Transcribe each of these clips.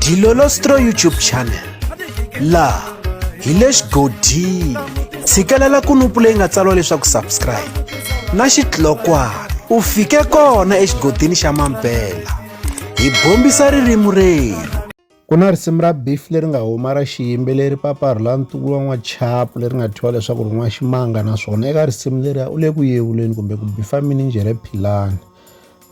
Dilolostro YouTube channel la hilesh godi tshikelela kunupu leyi nga tsariwa leswaku subscribe na xitlokwana u fike kona exigodini xa mampela hi bombisa ririmi rero. Ku na risimu ra beef leri nga huma ra xiyimbeleri Papa Rhulani wa chapu leri nga thyiwa leswaku rin'wana ximanga, naswona eka risimu leriya u le ku yevuleni kumbe ku bifa minijere Philani.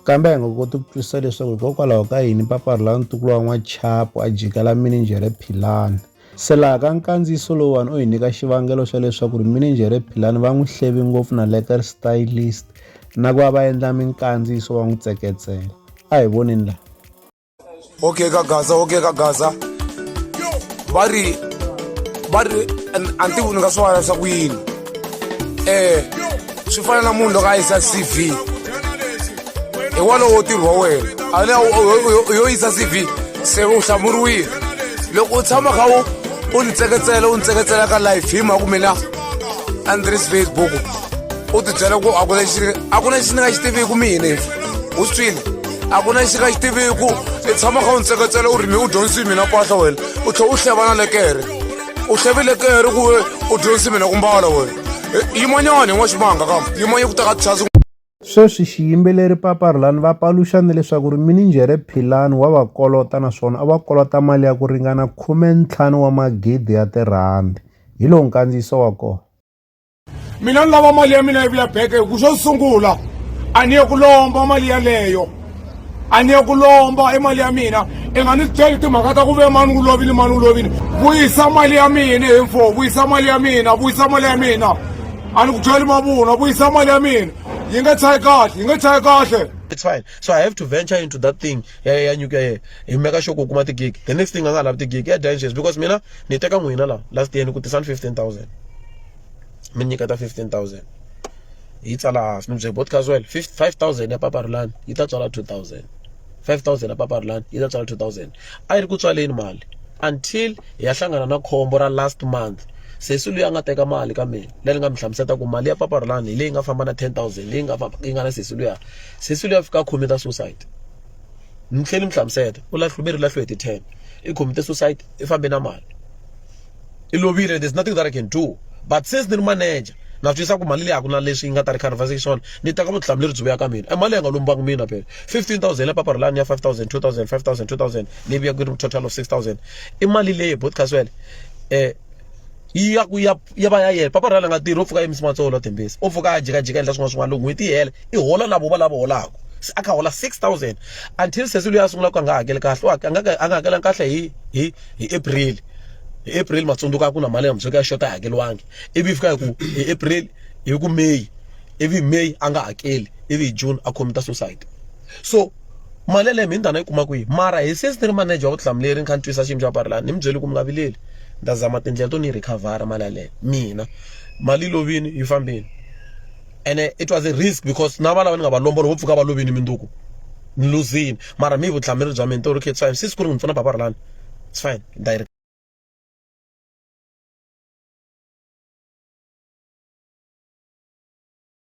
Kambe hi nga koti ku twisisa leswaku hikokwalaho ka yini Papa Rhulani wa chapu a jikela minijere Philani. Se laha ka nkandziyiso lowuwani u hi nyika xivangelo xa leswaku minijere Philani va n'wi hleve ngopfu na lekker stylist na ku va va endla minkandziyiso va n'wi tseketsela. A hi voneni laha. Okay ka Gaza bari anti u nga swala swa ku yini swi fana na munhu loko a yisa CV i walo wo tirhi wa wena ale yo yisa CV se u hlamuriwile loko u tshama kha u ni tseketsela ka live hi mhaka mina Andres Facebook u ti byela ku a ku na lexi ni nga xi tiviku mina u swi twile a ku na lexi nga xi tiviku i tshama kha u ni tseketsela u ri mi u dyondzisi mina pahla wena u tlhe u hleva na lekere u hlevile kere ku u dyondzisi mina ku mbala wena yimanyani n'wa ximanga kambe yimanye ku teka tichasi. Sweswi xiyimbeleri Papa Rhulani va paluxane leswaku minijere Philani wa va kolota, naswona a va kolota mali ya ku ringana 15 wa magidi ya tirhandi. Hi lowu nkandziyiso wa kona. Mina ni lava mali ya mina yi vuya beke hi ku xo sungula a ni ye ku lomba mali yaleyo, a ni ye ku lomba mali ya mina i nga ni byeli timhaka ta ku ve mani u lovile vuyisa mali ya mina hemfo vuyisa mali ya mina a ni ku byeli mavunwa vuyisa mali ya mina yi nge chayi kahle. It's fine. So I have to venture into that thing. Yeah, you make sure ku kuma gig. The next thing I got the gig. Yeah, dangerous because mina ni teka n'wina la last year ni ku tisan 15,000. Mina ni kata 15,000. Yi tsala ni bye podcast well 5,000 ya Papa Rhulani yi ta tsala 2,000. 5,000 ya Papa Rhulani yi ta tsala 2,000. A yi ri ku tswaleni mali until ya hlangana na khombo ra last month. Sesi luya nga teka mali ka mina leyi nga mi hlamuseta ku mali ya Papa Rhulani leyi nga famba na 10,000 leyi nga na sesi luya fika commit suicide. Ni tlhela mi hlamuseta u lahlwe hi ti 10 i commit suicide i fambe na mali i lovile. There's nothing that I can do, but since ni manager na twisisa ku mali leyi a ku na leswi yi nga ta ri conversation ni teka vutihlamuleri byi vuya ka mina. Mali ya nga lombangi mina phela 15,000 ya Papa Rhulani ya 5,000 2,000 5,000 2,000 leyi ya ku total of 6,000 i mali leyi podcast well ya va ya yena. Papa Rhulani nga tirhi u pfuka emisi matsolo tembesi u pfuka a jikajika endla swin'wana loko n'hweti yi hela i hola lavo va lava holaka a kha hola 6,000 until sesi luya a sungula ku a nga hakeli kahle a nga hakelanga kahle hi April matsundzuka ku na mali ya mundzuku ya xota hakeliwangi ivi fika hi ku hi April hi ku May ivi May a nga hakeli ivi hi June a commit suicide. So mali leyi mina yi kuma kwihi mara hi since ni ri manager wa vutihlamuleri ni kha ni twisa xiyimo xa Papa Rhulani ni mi byeli ku mi nga vileli ndazama tindlela to ni recover mali leyi mina mali lovini yi fambini and it was a risk because na va lava ni nga va lomba loko pfuka va lovini minduku ni losing mara mi vutihlamuleri bya mina to ri it's fine since ku ri n'wi pfuna Papa Rhulani it's fine direct.